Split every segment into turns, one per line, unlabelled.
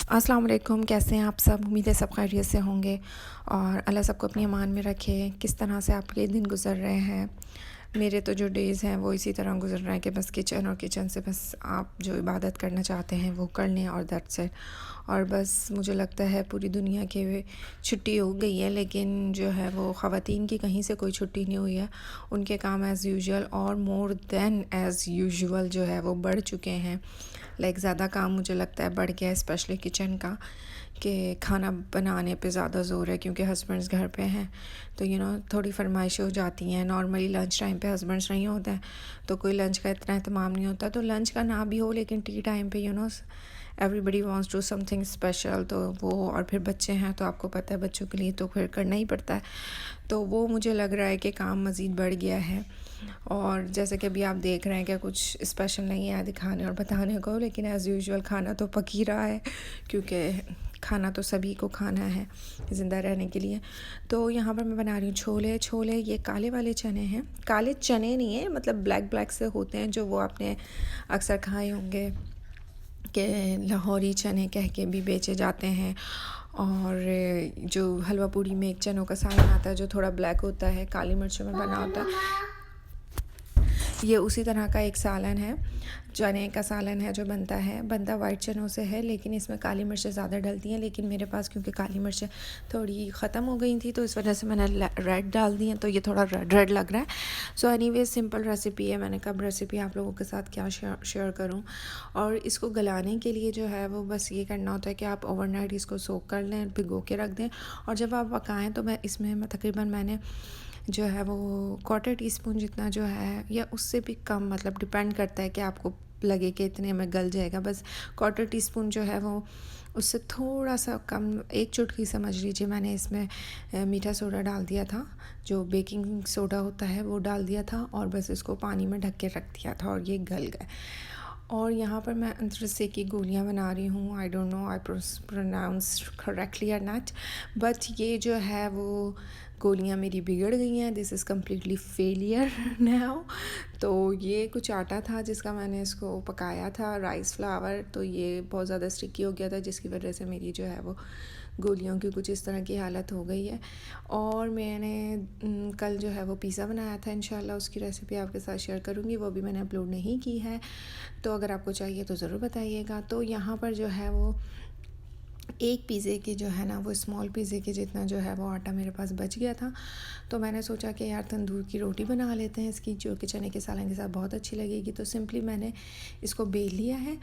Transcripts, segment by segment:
अस्सलाम वालेकुम, कैसे हैं आप सब। उम्मीद है सब खैरियत से होंगे और अल्लाह सबको अपनी अमान में रखे। किस तरह से आपके दिन गुज़र रहे हैं। मेरे तो जो डेज़ हैं वो इसी तरह गुज़र रहे हैं कि बस किचन से बस आप जो इबादत करना चाहते हैं वो कर लें और दैट्स इट। और बस मुझे लगता है पूरी दुनिया की छुट्टी हो गई है, लेकिन जो है वो ख़वातीन की कहीं से कोई छुट्टी नहीं हुई है। उनके काम एज़ यूजुअल और मोर देन एज़ यूजुअल जो है वो बढ़ चुके हैं। ज़्यादा काम मुझे लगता है बढ़ गया है, स्पेशली किचन का, कि खाना बनाने पे ज़्यादा ज़ोर है क्योंकि हस्बैंड्स घर पे हैं। तो थोड़ी फरमाइशें हो जाती हैं। नॉर्मली लंच टाइम पे हस्बैंड्स नहीं होता है तो कोई लंच का इतना एहतमाम नहीं होता। तो लंच का ना भी हो लेकिन टी टाइम पे everybody wants to something special. तो वो और फिर बच्चे हैं तो आपको पता है बच्चों के लिए तो फिर करना ही पड़ता है। तो वो मुझे लग रहा है कि काम मज़ीद बढ़ गया है। और जैसे कि अभी आप देख रहे हैं कि कुछ स्पेशल नहीं है दिखाने और बताने को, लेकिन एज़ यूजुअल खाना तो पक ही रहा है क्योंकि खाना तो सभी को खाना है ज़िंदा रहने के लिए। तो यहाँ पर मैं बना रही हूँ छोले। ये काले वाले चने हैं, काले चने नहीं है, मतलब ब्लैक से होते हैं, जो वो आपने अक्सर खाए होंगे कि लाहौरी चने कह के भी बेचे जाते हैं। और जो हलवा पूड़ी में एक चनों का सालन आता है जो थोड़ा ब्लैक होता है, काली मिर्चों में बना होता है, ये उसी तरह का एक सालन है। चने का सालन है जो बनता वाइट चनों से है, लेकिन इसमें काली मिर्चें ज़्यादा डलती हैं। लेकिन मेरे पास क्योंकि काली मिर्चें थोड़ी ख़त्म हो गई थी तो इस वजह से मैंने रेड डाल दी हैं, तो ये थोड़ा रेड लग रहा है। सो एनीवे सिंपल रेसिपी है। मैंने कब रेसिपी आप लोगों के साथ क्या शेयर करूँ। और इसको गलाने के लिए जो है वो बस ये करना होता है कि आप ओवरनाइट इसको सोक कर लें, भिगो के रख दें। और जब आप पकाएँ तो तकरीबन मैंने जो है वो 1/4 टीस्पून जितना जो है, या उससे भी कम, मतलब डिपेंड करता है कि आपको लगे कि इतने में गल जाएगा। बस 1/4 टीस्पून जो है वो उससे थोड़ा सा कम, एक चुटकी समझ लीजिए, मैंने इसमें मीठा सोडा डाल दिया था, जो बेकिंग सोडा होता है वो डाल दिया था। और बस इसको पानी में ढक के रख दिया था और ये गल गए। और यहाँ पर मैं अंतरसे की गोलियाँ बना रही हूँ। I don't know I pronounce correctly और नॉट, बट ये जो है वो गोलियाँ मेरी बिगड़ गई हैं। This is completely failure now. तो ये कुछ आटा था जिसका मैंने इसको पकाया था, राइस फ्लावर, तो ये बहुत ज़्यादा स्टिकी हो गया था जिसकी वजह से मेरी जो है वो गोलियों की कुछ इस तरह की हालत हो गई है। और मैंने कल जो है वो पिज़्ज़ा बनाया था, इंशाल्लाह उसकी रेसिपी आपके साथ शेयर करूँगी। वो भी मैंने अपलोड नहीं की है, तो अगर आपको चाहिए तो ज़रूर बताइएगा। तो यहाँ पर जो है वो एक पिज़्ज़े की जो है ना वो स्मॉल पिज़्ज़े के जितना जो है वो आटा मेरे पास बच गया था। तो मैंने सोचा कि यार तंदूर की रोटी बना लेते हैं इसकी, जो कि चने के सालन के साथ बहुत अच्छी लगेगी। तो सिंपली मैंने इसको बेल लिया है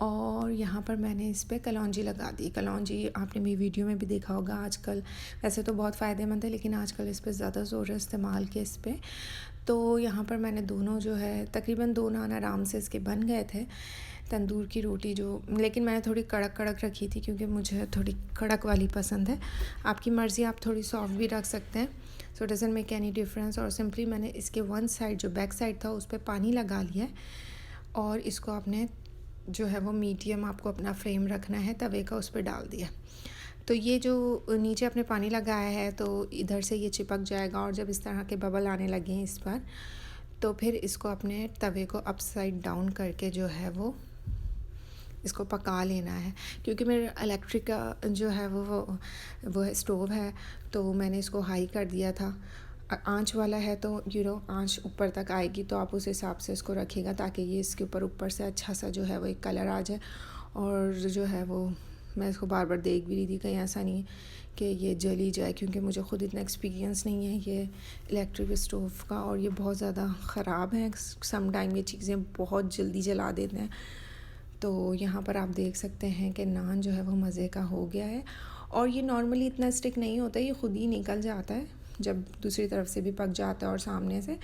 और यहाँ पर मैंने इस पर कलौंजी लगा दी। कलौंजी आपने मेरी वीडियो में भी देखा होगा। आजकल वैसे तो बहुत फ़ायदेमंद है, लेकिन आजकल इस पर ज़्यादा ज़ोर है इस्तेमाल के इस पर। तो यहाँ पर मैंने दोनों जो है तकरीबन 2 नान आराम से इसके बन गए थे तंदूर की रोटी जो, लेकिन मैंने थोड़ी कड़क रखी थी क्योंकि मुझे थोड़ी कड़क वाली पसंद है। आपकी मर्ज़ी, आप थोड़ी सॉफ्ट भी रख सकते हैं, सो डजंट मेक एनी डिफरेंस। और सिंपली मैंने इसके वन साइड जो बैक साइड था उस पर पानी लगा लिया है और इसको आपने जो है वो मीडियम आपको अपना फ्लेम रखना है तवे का, उस पर डाल दिया। तो ये जो नीचे आपने पानी लगाया है तो इधर से ये चिपक जाएगा और जब इस तरह के बबल आने लगे हैं इस पर, तो फिर इसको अपने तवे को अपसाइड डाउन करके जो है वो इसको पका लेना है। क्योंकि मेरे इलेक्ट्रिक का जो है वो है स्टोव है, तो मैंने इसको हाई कर दिया था। आंच वाला है तो आंच ऊपर तक आएगी, तो आप उस हिसाब से इसको रखिएगा ताकि ये इसके ऊपर से अच्छा सा जो है वो एक कलर आ जाए। और जो है वो मैं इसको बार बार देख भी रही थी कहीं ऐसा नहीं कि ये जली जाए, क्योंकि मुझे ख़ुद इतना एक्सपीरियंस नहीं है ये इलेक्ट्रिक स्टोव का, और ये बहुत ज़्यादा ख़राब है। सम टाइम ये चीज़ें बहुत जल्दी जला देते हैं। तो यहाँ पर आप देख सकते हैं कि नान जो है वो मज़े का हो गया है। और ये नॉर्मली इतना स्टिक नहीं होता, ये ख़ुद ही निकल जाता है जब दूसरी तरफ से भी पक जाता है और सामने से।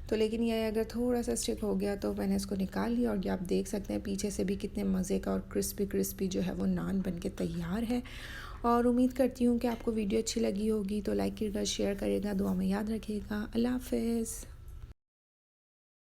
तो लेकिन ये अगर थोड़ा सा स्टिक हो गया तो मैंने इसको निकाल लिया। और ये आप देख सकते हैं पीछे से भी कितने मज़े का और क्रिस्पी जो है वो नान बन के तैयार है। और उम्मीद करती हूँ कि आपको वीडियो अच्छी लगी होगी, तो लाइक करिएगा, शेयर करिएगा, दुआ में याद रखिएगा। अल्लाह हाफ़िज़।